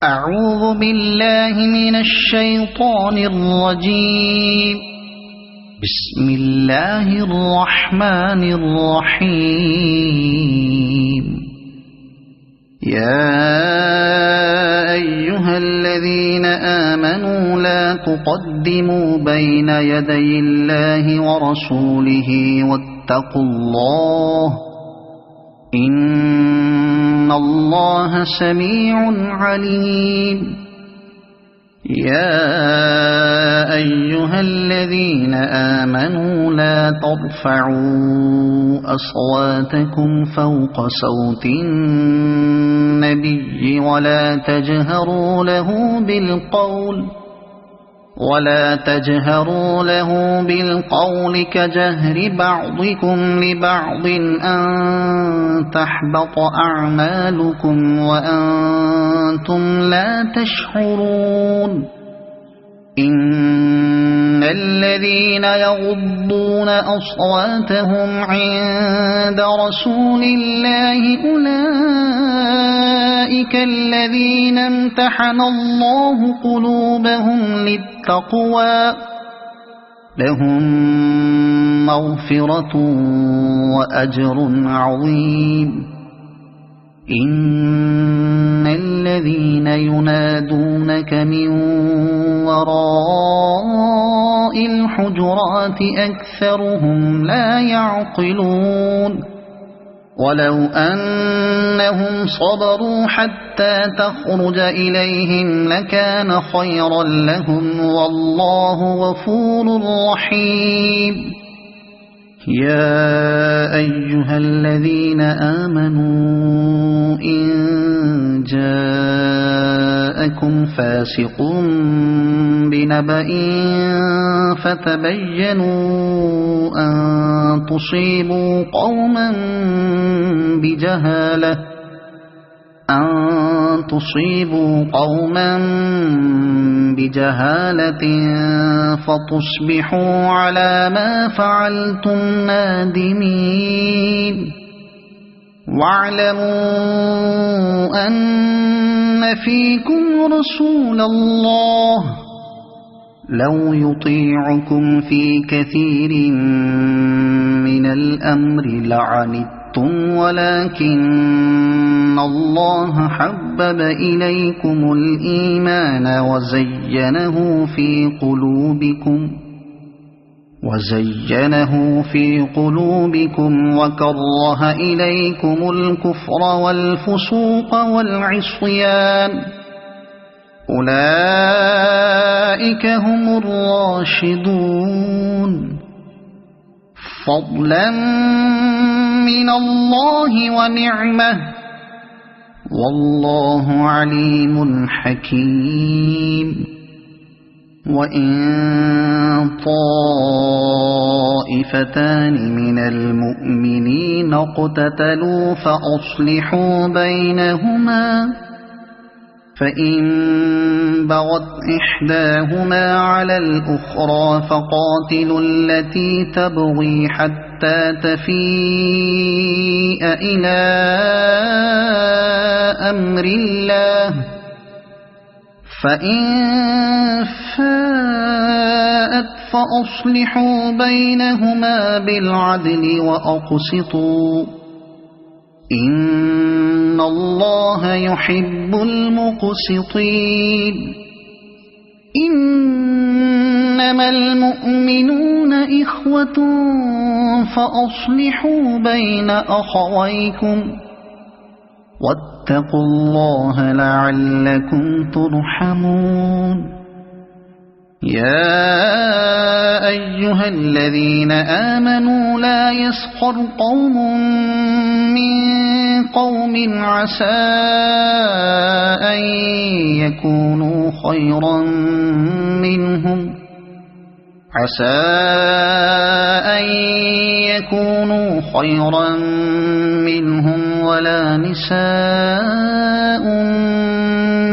أعوذ بالله من الشيطان الرجيم. بسم الله الرحمن الرحيم. يا أيها الذين آمنوا لا تقدموا بين يدي الله ورسوله واتقوا الله إن الله سميع عليم. يا أيها الذين آمنوا لا ترفعوا أصواتكم فوق صوت النبي ولا تجهروا له بالقول كجهر بعضكم لبعض أن تحبط أعمالكم وأنتم لا تشعرون. إن الذين يغضون أصواتهم عند رسول الله أولئك الذين امتحن الله قلوبهم للتقوى لهم مغفرة وأجر عظيم. إن الذين ينادونك من وراء الحجرات أكثرهم لا يعقلون. ولو أنهم صبروا حتى تخرج إليهم لكان خيرا لهم والله غفور رحيم. يا أيها الذين آمنوا إن جاءكم فاسق بنبأ فتبينوا أن تصيبوا قوما بجهالة فتصبحوا على ما فعلتم نادمين. واعلموا أن فيكم رسول الله لو يطيعكم في كثير من الأمر لعنتم ولكن الله حبب إليكم الإيمان وزينه في قلوبكم وكره إليكم الكفر والفسوق والعصيان أولئك هم الراشدون فضلا من الله ونعمة والله عليم حكيم. وإن طائفتان من المؤمنين اقتتلوا فأصلحوا بينهما فإن بغت إحداهما على الأخرى فقاتلوا التي تبغي حتى تفيء إلى أمر الله فإن فاءت فأصلحوا بينهما بالعدل وأقسطوا إن الله يحب المقسطين. إنما المؤمنون إخوة فأصلحوا بين أخويكم واتقوا الله لعلكم ترحمون. يا أيها الذين آمنوا لا يسخر قوم من قوم عسى أن يكونوا خيرا منهم ولا نساء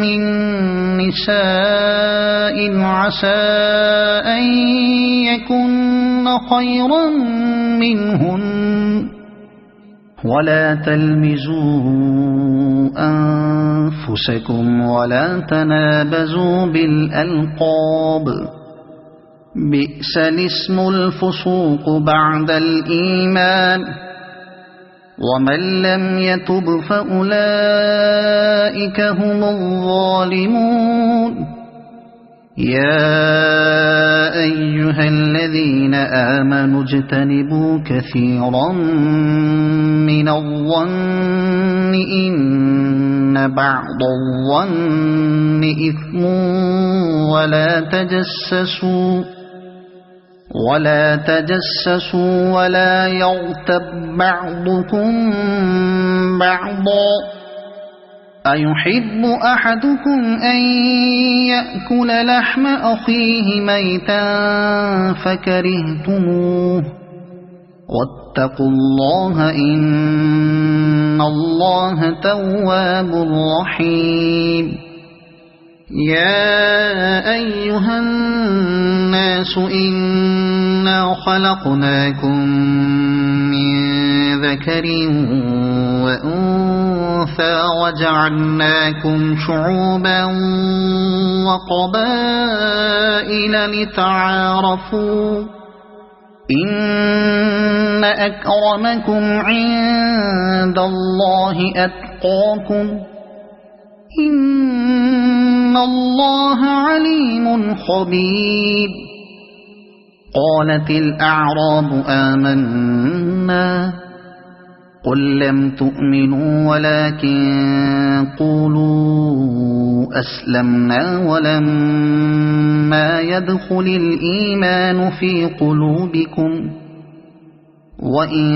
من نساء عسى أن يكن خيرا منهن ولا تلمزوا أنفسكم ولا تنابزوا بالألقاب بئس الاسم الفسوق بعد الإيمان ومن لم يتب فأولئك هم الظالمون يا أيها الذين آمنوا اجتنبوا كثيرا من الظن إن بعض الظن إثم ولا تجسسوا ولا يغتب بعضكم بعضا أيحب أحدكم أن يأكل لحم أخيه ميتا فكرهتموه واتقوا الله إن الله تواب رحيم يا أيها الناس إنا خلقناكم من ذكر وأنثى وجعلناكم شعوبا وقبائل لتعارفوا إن أكرمكم عند الله أتقاكم إن الله عليم خبير قالت الأعراب آمنا قل لم تؤمنوا ولكن قولوا أسلمنا ولما يدخل الإيمان في قلوبكم وإن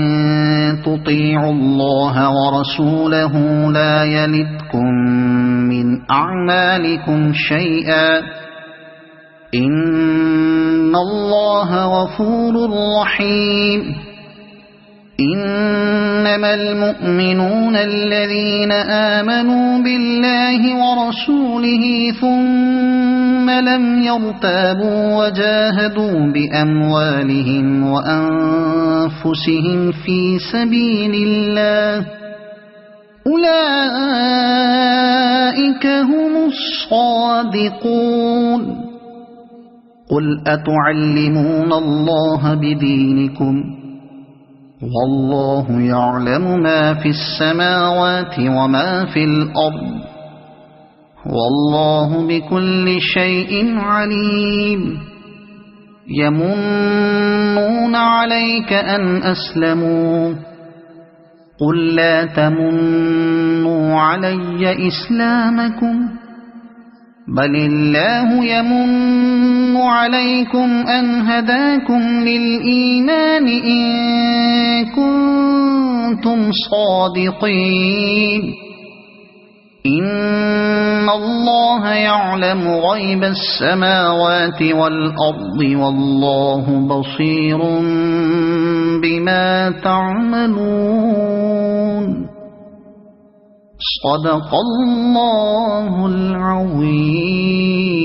تطيعوا الله ورسوله لا يلتكم من أعمالكم شيئا إن الله غفور رحيم إنما المؤمنون الذين آمنوا بالله ورسوله ثم لم يرتابوا وجاهدوا بأموالهم وأنفسهم في سبيل الله أولئك هم الصادقون قل أتعلمون الله بدينكم والله يعلم ما في السماوات وما في الأرض والله بكل شيء عليم يمنون عليك أن أسلموا قل لا تمنوا علي إسلامكم بل الله يمن عليكم أن هداكم للإيمان إن كنتم صادقين إن الله يعلم غيب السماوات والأرض والله بصير بما تعملون صدق الله العظيم